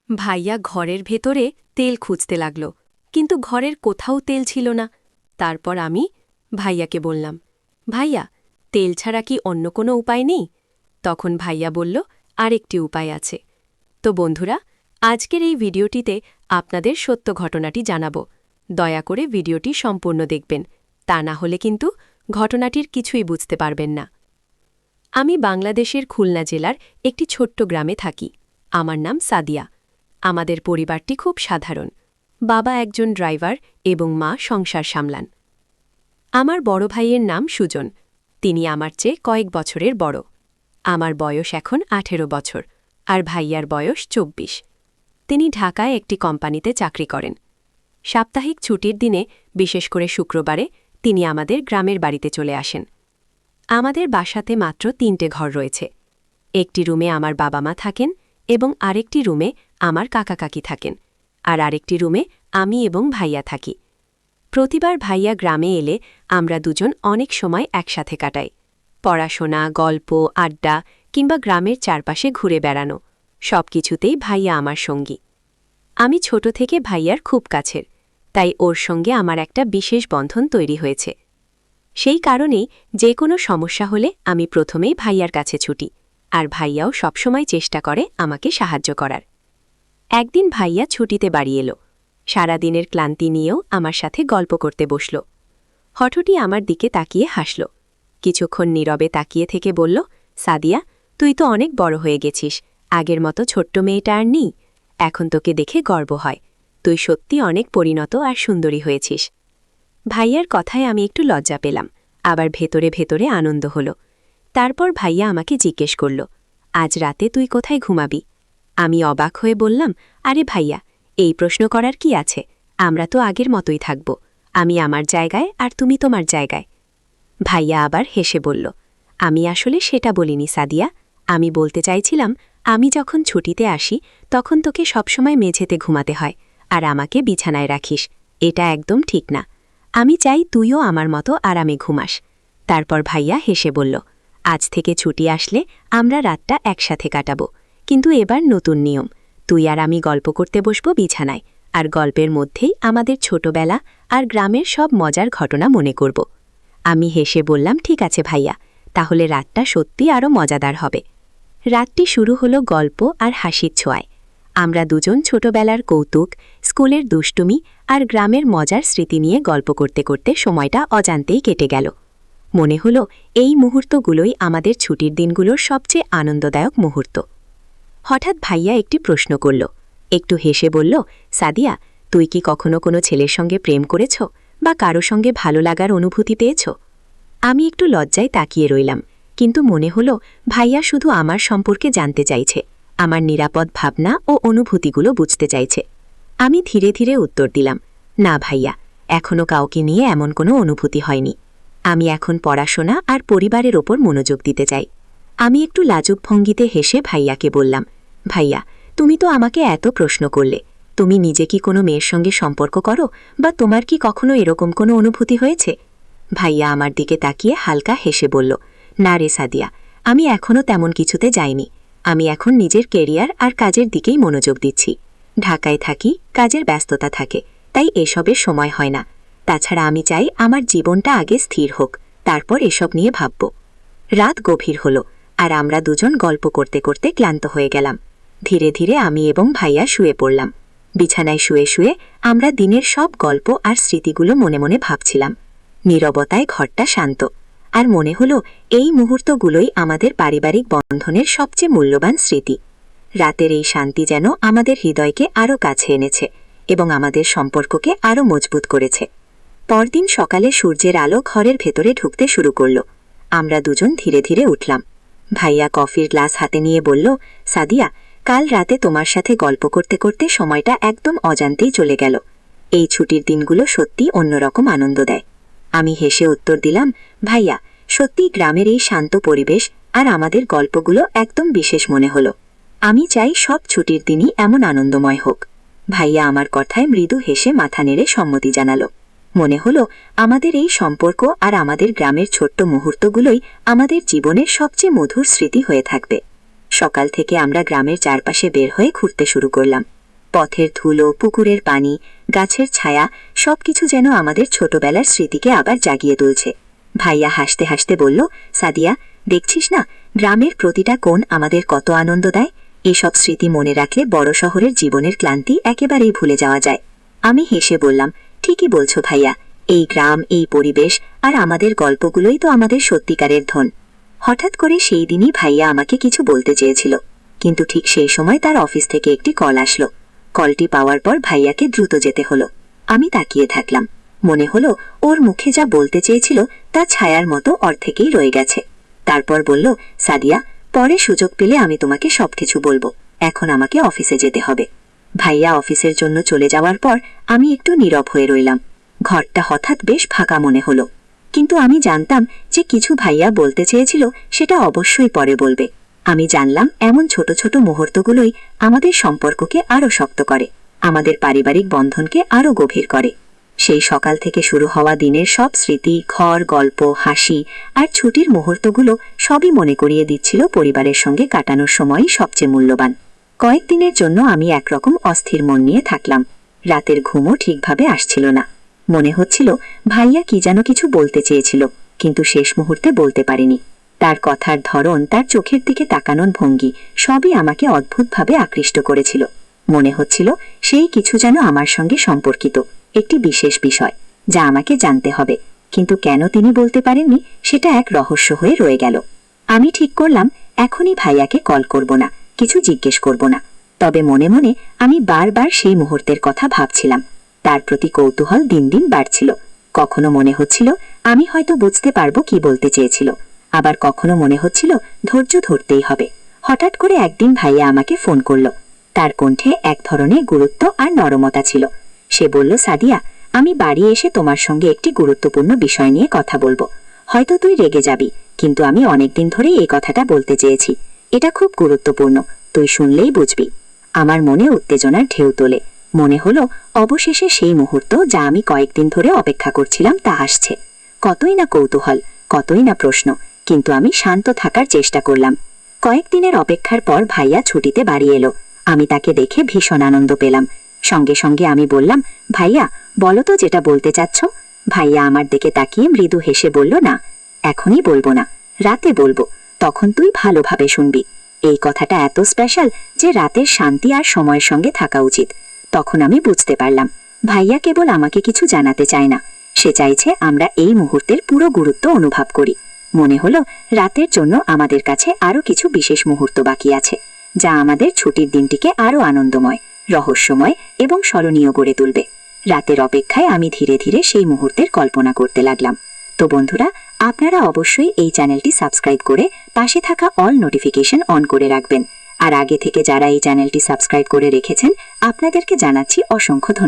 ভাইয়া ঘরের ভেতরে তেল খুঁজতে লাগল, কিন্তু ঘরের কোথাও তেল ছিল না। তারপর আমি ভাইয়াকে বললাম, ভাইয়া, তেল ছাড়া কি অন্য কোনো উপায় নেই? তখন ভাইয়া বলল, আরেকটি উপায় আছে। তো বন্ধুরা, আজকের এই ভিডিওটিতে আপনাদের সত্য ঘটনাটি জানাব। দয়া করে ভিডিওটি সম্পূর্ণ দেখবেন, তা না হলে কিন্তু ঘটনাটির কিছুই বুঝতে পারবেন না। আমি বাংলাদেশের খুলনা জেলার একটি ছোট্ট গ্রামে থাকি। আমার নাম সাদিয়া। আমাদের পরিবারটি খুব সাধারণ। বাবা একজন ড্রাইভার এবং মা সংসার সামলান। আমার বড় ভাইয়ের নাম সুজন। তিনি আমার চেয়ে কয়েক বছরের বড়। আমার বয়স এখন 18 বছর, আর ভাইয়ার বয়স 24। তিনি ঢাকায় একটি কোম্পানিতে চাকরি করেন। সাপ্তাহিক ছুটির দিনে, বিশেষ করে শুক্রবারে, তিনি আমাদের গ্রামের বাড়িতে চলে আসেন। আমাদের বাসাতে মাত্র 3টে ঘর রয়েছে। একটি রুমে আমার বাবা মা থাকেন এবং আরেকটি রুমে আমার কাকা কাকি থাকেন, আর আরেকটি রুমে আমি এবং ভাইয়া থাকি। প্রতিবার ভাইয়া গ্রামে এলে আমরা দুজন অনেক সময় একসাথে কাটাই। পড়াশোনা, গল্প, আড্ডা কিংবা গ্রামের চারপাশে ঘুরে বেড়ানো, সব কিছুতেই ভাইয়া আমার সঙ্গী। আমি ছোট থেকে ভাইয়ার খুব কাছের, তাই ওর সঙ্গে আমার একটা বিশেষ বন্ধন তৈরি হয়েছে। সেই কারণেই যে কোনো সমস্যা হলে আমি প্রথমেই ভাইয়ার কাছে ছুটি, আর ভাইয়াও সবসময় চেষ্টা করে আমাকে সাহায্য করার। একদিন ভাইয়া ছুটিতে বাড়ি এলো। সারাদিনের ক্লান্তি নিয়েও আমার সাথে গল্প করতে বসল। হঠাৎই আমার দিকে তাকিয়ে হাসল। কিছুক্ষণ নীরবে তাকিয়ে থেকে বলল, সাদিয়া, তুই তো অনেক বড় হয়ে গেছিস। আগের মতো ছোট্ট মেয়েটা আর নেই। এখন তোকে দেখে গর্ব হয়। তুই সত্যি অনেক পরিণত আর সুন্দরী হয়েছিস। ভাইয়ার কথায় আমি একটু লজ্জা পেলাম, আবার ভেতরে ভেতরে আনন্দ হল। তারপর ভাইয়া আমাকে জিজ্ঞেস করল, আজ রাতে তুই কোথায় ঘুমাবি? আমি অবাক হয়ে বললাম, আরে ভাইয়া, এই প্রশ্ন করার কি আছে? আমরা তো আগের মতোই থাকব। আমি আমার জায়গায় আর তুমি তোমার জায়গায়। ভাইয়া আবার হেসে বলল, আমি আসলে সেটা বলিনি সাদিয়া। আমি বলতে চাইছিলাম, আমি যখন ছুটিতে আসি তখন তোকে সবসময় মেঝেতে ঘুমাতে হয়, আর আমাকে বিছানায় রাখিস। এটা একদম ঠিক না। আমি চাই তুইও আমার মতো আরামে ঘুমাস। তারপর ভাইয়া হেসে বলল, আজ থেকে ছুটি আসলে আমরা রাতটা একসাথে কাটাবো, কিন্তু এবার নতুন নিয়ম। তুই আর আমি গল্প করতে বসব বিছানায়, আর গল্পের মধ্যেই আমাদের ছোটবেলা আর গ্রামের সব মজার ঘটনা মনে করব। আমি হেসে বললাম, ঠিক আছে ভাইয়া, তাহলে রাতটা সত্যি আরও মজাদার হবে। রাতটি শুরু হলো গল্প আর হাসির ছোঁয়ায়। আমরা দুজন ছোটবেলার কৌতুক, স্কুলের দুষ্টুমি আর গ্রামের মজার স্মৃতি নিয়ে গল্প করতে করতে সময়টা অজান্তেই কেটে গেল। মনে হলো এই মুহূর্তগুলোই আমাদের ছুটির দিনগুলোর সবচেয়ে আনন্দদায়ক মুহূর্ত। হঠাৎ ভাইয়া একটি প্রশ্ন করল, একটু হেসে বলল, সাদিয়া, তুই কি কখনো কোনো ছেলের সঙ্গে প্রেম করেছ বা কারো সঙ্গে ভালো লাগার অনুভূতি পেয়েছ? আমি একটু লজ্জায় তাকিয়ে রইলাম, কিন্তু মনে হলো ভাইয়া শুধু আমার সম্পর্কে জানতে চাইছে, আমার নিরাপদ ভাবনা ও অনুভূতিগুলো বুঝতে চাইছে। আমি ধীরে ধীরে উত্তর দিলাম, না ভাইয়া, এখনও কাউকে নিয়ে এমন কোনো অনুভূতি হয়নি। আমি এখন পড়াশোনা আর পরিবারের ওপর মনোযোগ দিতে চাই। আমি একটু লাজুক ভঙ্গিতে হেসে ভাইয়াকে বললাম, ভাইয়া, তুমি তো আমাকে এত প্রশ্ন করলে, তুমি নিজে কি কোনো মেয়ের সঙ্গে সম্পর্ক করো বা তোমার কি কখনো এরকম কোনো অনুভূতি হয়েছে? ভাইয়া আমার দিকে তাকিয়ে হালকা হেসে বলল, না রে সাদিয়া, আমি এখনও তেমন কিছুতে যাইনি। আমি এখন নিজের কেরিয়ার আর কাজের দিকেই মনোযোগ দিচ্ছি। ঢাকায় থাকি, কাজের ব্যস্ততা থাকে, তাই এসবের সময় হয় না। তাছাড়া আমি চাই আমার জীবনটা আগে স্থির হোক, তারপর এসব নিয়ে ভাবব। রাত গভীর হলো, আর আমরা দুজন গল্প করতে করতে ক্লান্ত হয়ে গেলাম। ধীরে ধীরে আমি এবং ভাইয়া শুয়ে পড়লাম। বিছানায় শুয়ে শুয়ে আমরা দিনের সব গল্প আর স্মৃতিগুলো মনে মনে ভাবছিলাম। নীরবতায় ঘরটা শান্ত, আর মনে হলো এই মুহূর্তগুলোই আমাদের পারিবারিক বন্ধনের সবচেয়ে মূল্যবান স্মৃতি। রাতের এই শান্তি যেন আমাদের হৃদয়কে আরও কাছে এনেছে এবং আমাদের সম্পর্ককে আরও মজবুত করেছে। পরদিন সকালে সূর্যের আলো ঘরের ভেতরে ঢুকতে শুরু করল। আমরা দুজন ধীরে ধীরে উঠলাম। ভাইয়া কফির গ্লাস হাতে নিয়ে বলল, সাদিয়া, কাল রাতে তোমার সাথে গল্প করতে করতে সময়টা একদম অজান্তেই চলে গেল। এই ছুটির দিনগুলো সত্যি অন্যরকম আনন্দ দেয়। আমি হেসে উত্তর দিলাম, ভাইয়া, সত্যি গ্রামের এই শান্ত পরিবেশ আর আমাদের গল্পগুলো একদম বিশেষ মনে হলো। আমি চাই সব ছুটির দিনই এমন আনন্দময় হোক। ভাইয়া আমার কথায় মৃদু হেসে মাথা নেড়ে সম্মতি জানালো। মনে হলো আমাদের এই সম্পর্ক আর আমাদের গ্রামের ছোট্ট মুহূর্তগুলোই আমাদের জীবনের সবচেয়ে মধুর স্মৃতি হয়ে থাকবে। সকাল থেকে আমরা গ্রামের চারপাশে বের হয়ে ঘুরতে শুরু করলাম। পথের ধুলো, পুকুরের পানি, গাছের ছায়া সবকিছু যেন আমাদের ছোটবেলার স্মৃতিকে আবার জাগিয়ে তুলছে। ভাইয়া হাসতে হাসতে বলল, সাদিয়া, দেখছিস না গ্রামের প্রতিটা কোণ আমাদের কত আনন্দ দেয়। এসব স্মৃতি মনে রাখলে বড় শহরের জীবনের ক্লান্তি একেবারেই ভুলে যাওয়া যায়। আমি হেসে বললাম, ঠিকই বলছো ভাইয়া, এই গ্রাম, এই পরিবেশ আর আমাদের গল্পগুলোই তো আমাদের সত্যিকারের ধন। হঠাৎ করে সেই দিনই ভাইয়া আমাকে কিছু বলতে চেয়েছিল, কিন্তু ঠিক সেই সময় তার অফিস থেকে একটি কল আসলো। কলটি পাওয়ার পর ভাইয়াকে দ্রুত যেতে হলো। আমি তাকিয়ে থাকলাম। মনে হলো ওর মুখে যা বলতে চেয়েছিল তা ছায়ার মতো অর্ধেকেই রয়ে গেছে। তারপর বলল, সাদিয়া, পরে সুযোগ পেলে আমি তোমাকে সবকিছু বলবো, এখন আমাকে অফিসে যেতে হবে। ভাইয়া অফিসের জন্য চলে যাওয়ার পর আমি একটু নীরব হয়ে রইলাম। ঘরটা হঠাৎ বেশ ফাঁকা মনে হলো, কিন্তু আমি জানতাম যে কিছু ভাইয়া বলতে চেয়েছিল সেটা অবশ্যই পরে বলবে। আমি জানলাম এমন ছোট ছোট মুহূর্তগুলোই আমাদের সম্পর্ককে আরো শক্ত করে, আমাদের পারিবারিক বন্ধনকে আরো গভীর করে। সেই সকাল থেকে শুরু হওয়া দিনের সব স্মৃতি, ঘর, গল্প, হাসি আর ছুটির মুহূর্তগুলো সবই মনে করিয়ে দিচ্ছিল পরিবারের সঙ্গে কাটানোর সময়ই সবচেয়ে মূল্যবান। কয়েকদিনের জন্য আমি একরকম অস্থির মন নিয়ে থাকলাম। রাতের ঘুমও ঠিকভাবে আসছিল না। মনে হচ্ছিল ভাইয়া কি যেন কিছু বলতে চেয়েছিল, কিন্তু শেষ মুহূর্তে বলতে পারেনি। তার কথার ধরন, তার চোখের দিকে তাকানোর ভঙ্গি সবই আমাকে অদ্ভুতভাবে আকৃষ্ট করেছিল। মনে হচ্ছিল সেই কিছু যেন আমার সঙ্গে সম্পর্কিত, একটি বিশেষ বিষয় যা আমাকে জানতে হবে। কিন্তু কেন তিনি বলতে পারেননি সেটা এক রহস্য হয়ে রয়ে গেল। আমি ঠিক করলাম এখনই ভাইয়াকে কল করব না, কিছু জিজ্ঞেস করব না। তবে মনে মনে আমি বারবার সেই মুহূর্তের কথা ভাবছিলাম। তার প্রতি কৌতূহল দিন দিন বাড়ছিল। কখনো মনে হচ্ছিল আমি হয়তো বুঝতে পারবো কি বলতে চেয়েছিল, আবার কখনো মনে হচ্ছিল ধৈর্য ধরতেই হবে। হঠাৎ করে একদিন ভাইয়া আমাকে ফোন করলো। তার কণ্ঠে এক ধরনের গুরুত্ব আর নরমতা ছিল। সে বলল, সাদিয়া, আমি বাড়ি এসে তোমার সঙ্গে একটি গুরুত্বপূর্ণ বিষয় নিয়ে কথা বলবো। হয়তো তুই রেগে যাবি, কিন্তু আমি অনেকদিন ধরেই এই কথাটা বলতে চেয়েছি। এটা খুব গুরুত্বপূর্ণ, তুই শুনলেই বুঝবি। আমার মনে উত্তেজনার ঢেউ তোলে। মনে হলো অবশেষে সেই মুহূর্ত যা আমি কয়েকদিন ধরে অপেক্ষা করছিলাম তা আসছে। কতই না কৌতূহল, কতই না প্রশ্ন, কিন্তু আমি শান্ত থাকার চেষ্টা করলাম। কয়েকদিনের অপেক্ষার পর ভাইয়া ছুটিতে বাড়ি এলো। আমি তাকে দেখে ভীষণ আনন্দ পেলাম। সঙ্গে সঙ্গে আমি বললাম, ভাইয়া, বলো তো যেটা বলতে চাচ্ছ। ভাইয়া আমার দিকে তাকিয়ে মৃদু হেসে বলল, না, এখনই বলবো না, রাতে বলবো, তখন তুই ভালোভাবে শুনবি। এই কথাটা এত স্পেশাল যে রাতের শান্তি আর সময়ের সঙ্গে থাকা উচিত। তখন আমি বুঝতে পারলাম ভাইয়া কেবল আমাকে কিছু জানাতে চায় না, সে চাইছে আমরা এই মুহূর্তের পুরো গুরুত্ব অনুভব করি। মনে হলো রাতের জন্য আমাদের কাছে আরো কিছু বিশেষ মুহূর্ত বাকি আছে, যা আমাদের ছুটির দিনটিকে আরো আনন্দময়, রহস্যময় এবং স্মরণীয় করে তুলবে। রাতের অপেক্ষায় আমি ধীরে ধীরে সেই মুহূর্তের কল্পনা করতে লাগলাম। তো বন্ধুরা, আপনারা অবশ্যই এই চ্যানেলটি সাবস্ক্রাইব করে পাশে থাকা অল নোটিফিকেশন অন করে রাখবেন। আর আগে থেকে যারা এই চ্যানেলটি সাবস্ক্রাইব করে রেখেছেন আপনাদেরকে জানাচ্ছি অসংখ্য ধন্যবাদ।